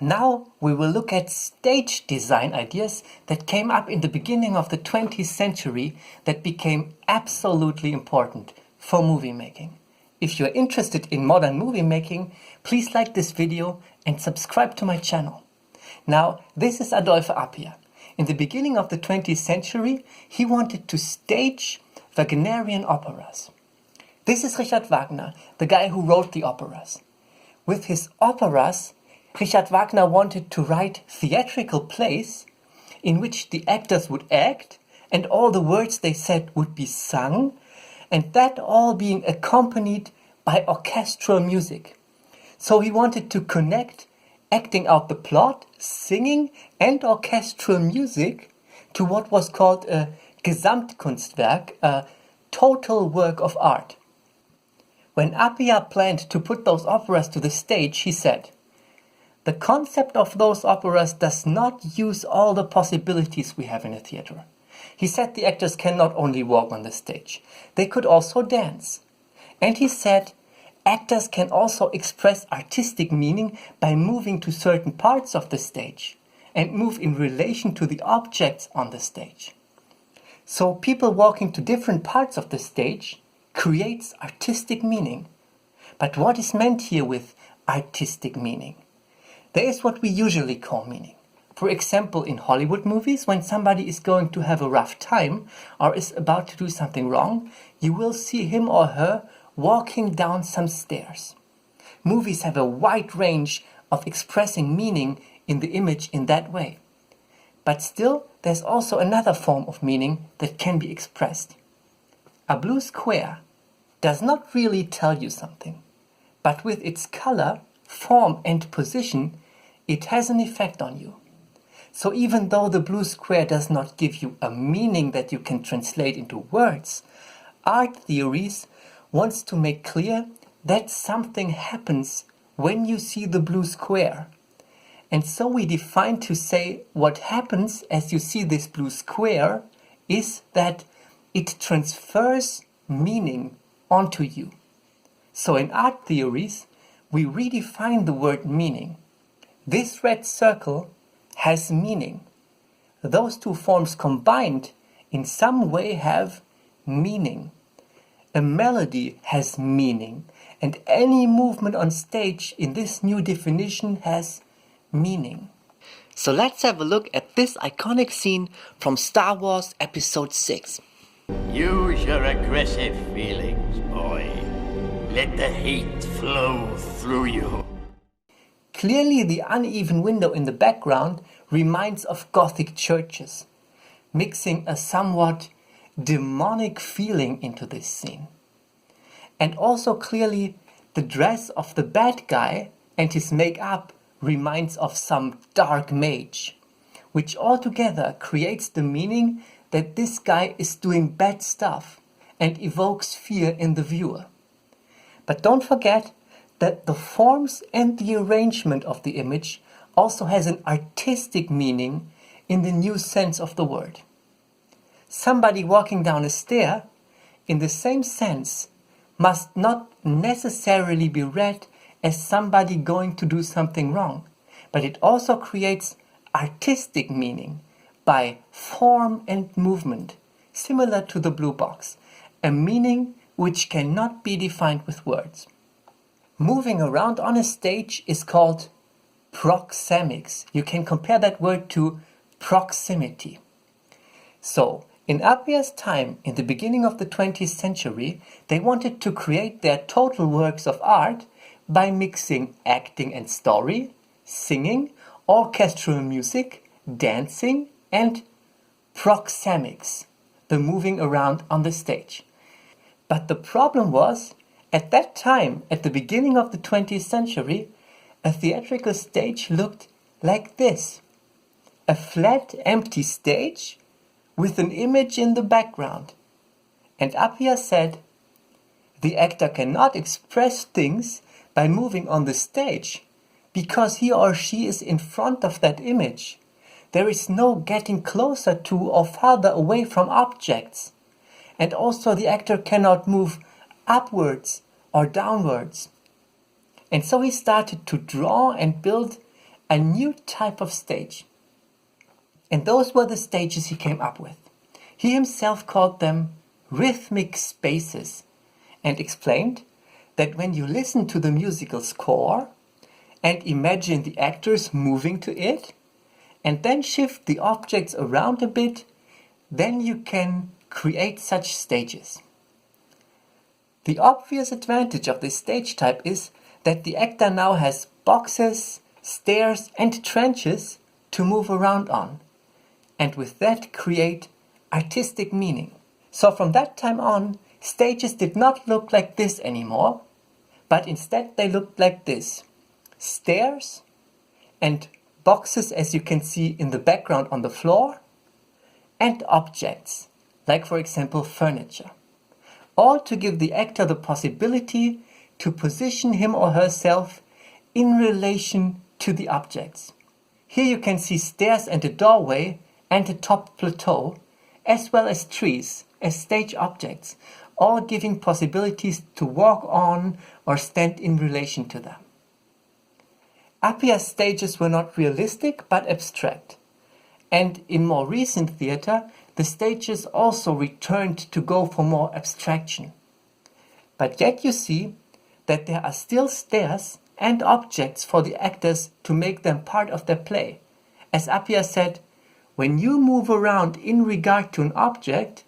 Now we will look at stage design ideas that came up in the beginning of the 20th century that became absolutely important for movie making. If you're interested in modern movie making, please like this video and subscribe to my channel. Now, this is Adolphe Appia. In the beginning of the 20th century, he wanted to stage Wagnerian operas. This is Richard Wagner, the guy who wrote the operas. With his operas, Richard Wagner wanted to write theatrical plays in which the actors would act and all the words they said would be sung, and that all being accompanied by orchestral music. So he wanted to connect acting out the plot, singing and orchestral music to what was called a Gesamtkunstwerk, a total work of art. When Appia planned to put those operas to the stage, he said, "The concept of those operas does not use all the possibilities we have in a theater." He said the actors can not only walk on the stage, they could also dance. And he said actors can also express artistic meaning by moving to certain parts of the stage and move in relation to the objects on the stage. So people walking to different parts of the stage creates artistic meaning. But what is meant here with artistic meaning? There is what we usually call meaning. For example, in Hollywood movies, when somebody is going to have a rough time or is about to do something wrong, you will see him or her walking down some stairs. Movies have a wide range of expressing meaning in the image in that way. But still, there's also another form of meaning that can be expressed. A blue square does not really tell you something, but with its color, form and position, it has an effect on you. So even though the blue square does not give you a meaning that you can translate into words, art theories wants to make clear that something happens when you see the blue square. And so we define to say what happens as you see this blue square is that it transfers meaning onto you. So in art theories, we redefine the word meaning. This red circle has meaning. Those two forms combined in some way have meaning. A melody has meaning, and any movement on stage in this new definition has meaning. So let's have a look at this iconic scene from Star Wars Episode 6. Use your aggressive feelings, boy. Let the hate flow through you. Clearly, the uneven window in the background reminds of Gothic churches, mixing a somewhat demonic feeling into this scene. And also clearly, the dress of the bad guy and his makeup reminds of some dark mage, which altogether creates the meaning that this guy is doing bad stuff and evokes fear in the viewer. But don't forget that the forms and the arrangement of the image also has an artistic meaning in the new sense of the word. Somebody walking down a stair, in the same sense, must not necessarily be read as somebody going to do something wrong, but it also creates artistic meaning by form and movement, similar to the blue box, a meaning which cannot be defined with words. Moving around on a stage is called proxemics. You can compare that word to proximity. So, in Appia's time, in the beginning of the 20th century, they wanted to create their total works of art by mixing acting and story, singing, orchestral music, dancing, and proxemics, the moving around on the stage. But the problem was, at that time, at the beginning of the 20th century, a theatrical stage looked like this. A flat, empty stage with an image in the background. And Appia said, the actor cannot express things by moving on the stage because he or she is in front of that image. There is no getting closer to or farther away from objects. And also the actor cannot move upwards or downwards. And so he started to draw and build a new type of stage. And those were the stages he came up with. He himself called them rhythmic spaces and explained that when you listen to the musical score and imagine the actors moving to it and then shift the objects around a bit, then you can create such stages. The obvious advantage of this stage type is that the actor now has boxes, stairs and trenches to move around on, and with that create artistic meaning. So from that time on, stages did not look like this anymore, but instead they looked like this. Stairs and boxes, as you can see in the background on the floor, and objects, like for example furniture, all to give the actor the possibility to position him or herself in relation to the objects. Here you can see stairs and a doorway and a top plateau, as well as trees as stage objects, all giving possibilities to walk on or stand in relation to them. Appia's stages were not realistic but abstract, and in more recent theatre, the stages also returned to go for more abstraction. But yet you see that there are still stairs and objects for the actors to make them part of their play. As Appia said, when you move around in regard to an object,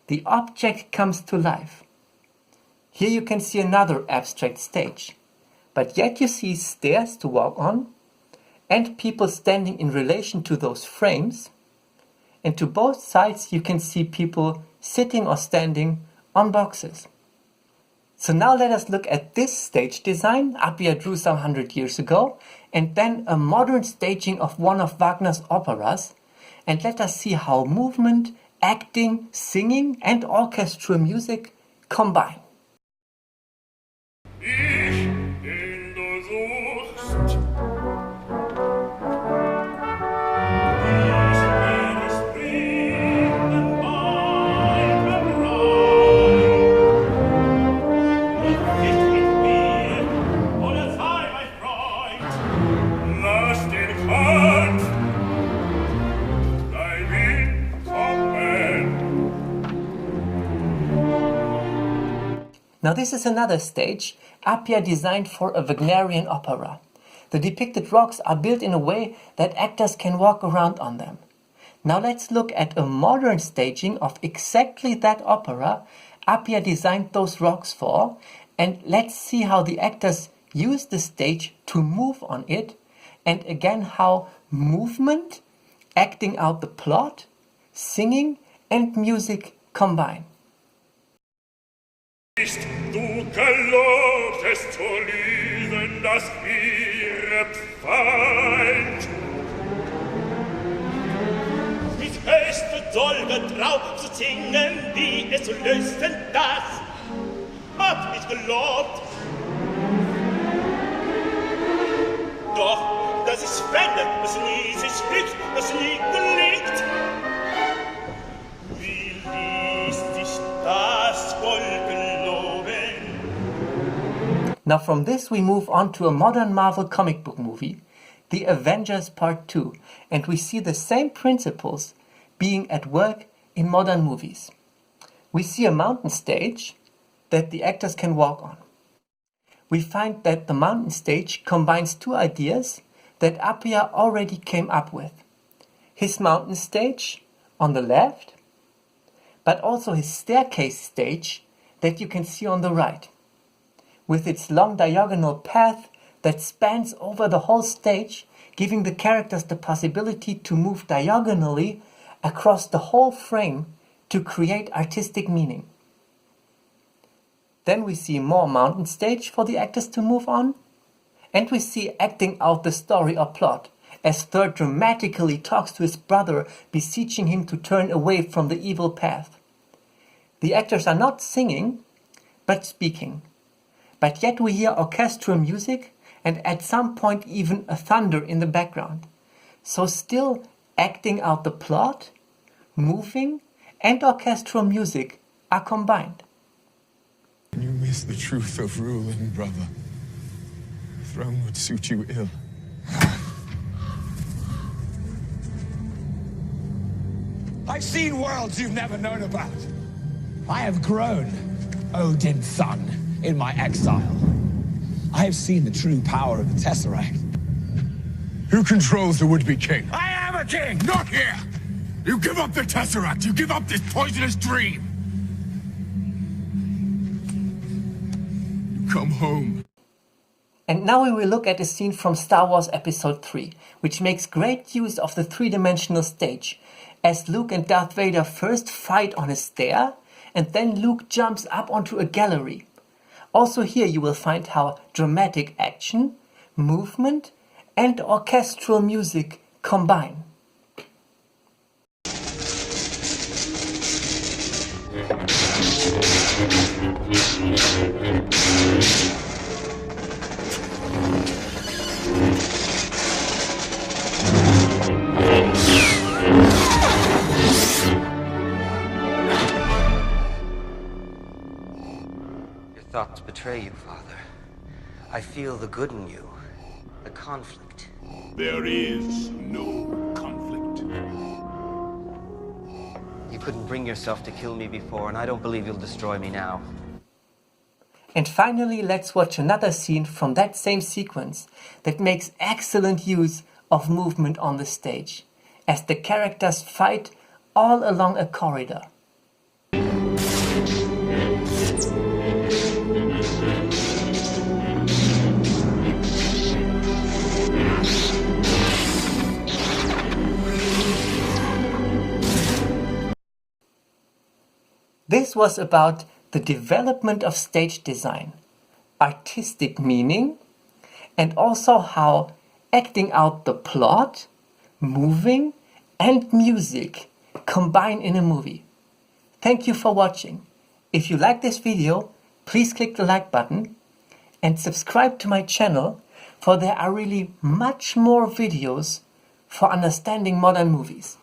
the object comes to life. Here you can see another abstract stage, but yet you see stairs to walk on and people standing in relation to those frames, and to both sides you can see people sitting or standing on boxes. So now let us look at this stage design Appia drew some 100 years ago, and then a modern staging of one of Wagner's operas, and let us see how movement, acting, singing and orchestral music combine. Now this is another stage Appia designed for a Wagnerian opera. The depicted rocks are built in a way that actors can walk around on them. Now let's look at a modern staging of exactly that opera Appia designed those rocks for, and let's see how the actors use the stage to move on it, and again how movement, acting out the plot, singing and music combine. Du gelobtest zu lieben das ihre Feind. Mit höchster Dolge drauf zu singen, wie es zu lösen, das hab ich gelobt. Doch, das ist Fälle, das nie sich spürt, das nie gelingt. Wie ließ dich das wohl geloben? Now from this we move on to a modern Marvel comic book movie, The Avengers Part 2, and we see the same principles being at work in modern movies. We see a mountain stage that the actors can walk on. We find that the mountain stage combines two ideas that Appia already came up with. His mountain stage on the left, but also his staircase stage that you can see on the right, with its long diagonal path that spans over the whole stage, giving the characters the possibility to move diagonally across the whole frame to create artistic meaning. Then we see more mountain stage for the actors to move on, and we see acting out the story or plot, as Thor dramatically talks to his brother, beseeching him to turn away from the evil path. The actors are not singing, but speaking. But yet we hear orchestral music and at some point even a thunder in the background. So still acting out the plot, moving and orchestral music are combined. You miss the truth of ruling, brother. The throne would suit you ill. I've seen worlds you've never known about. I have grown, Odin's son, in my exile. I have seen the true power of the Tesseract. Who controls the would-be king? I am a king! Not here! You give up the Tesseract! You give up this poisonous dream! You come home. And now we will look at a scene from Star Wars Episode 3, which makes great use of the three-dimensional stage, as Luke and Darth Vader first fight on a stair, and then Luke jumps up onto a gallery. Also here you will find how dramatic action, movement, and orchestral music combine. Your thoughts betray you, Father. I feel the good in you, the conflict. There is no conflict. You couldn't bring yourself to kill me before, and I don't believe you'll destroy me now. And finally, let's watch another scene from that same sequence that makes excellent use of movement on the stage, as the characters fight all along a corridor. This was about the development of stage design, artistic meaning, and also how acting out the plot, moving, and music combine in a movie. Thank you for watching. If you like this video, please click the like button and subscribe to my channel, for there are really much more videos for understanding modern movies.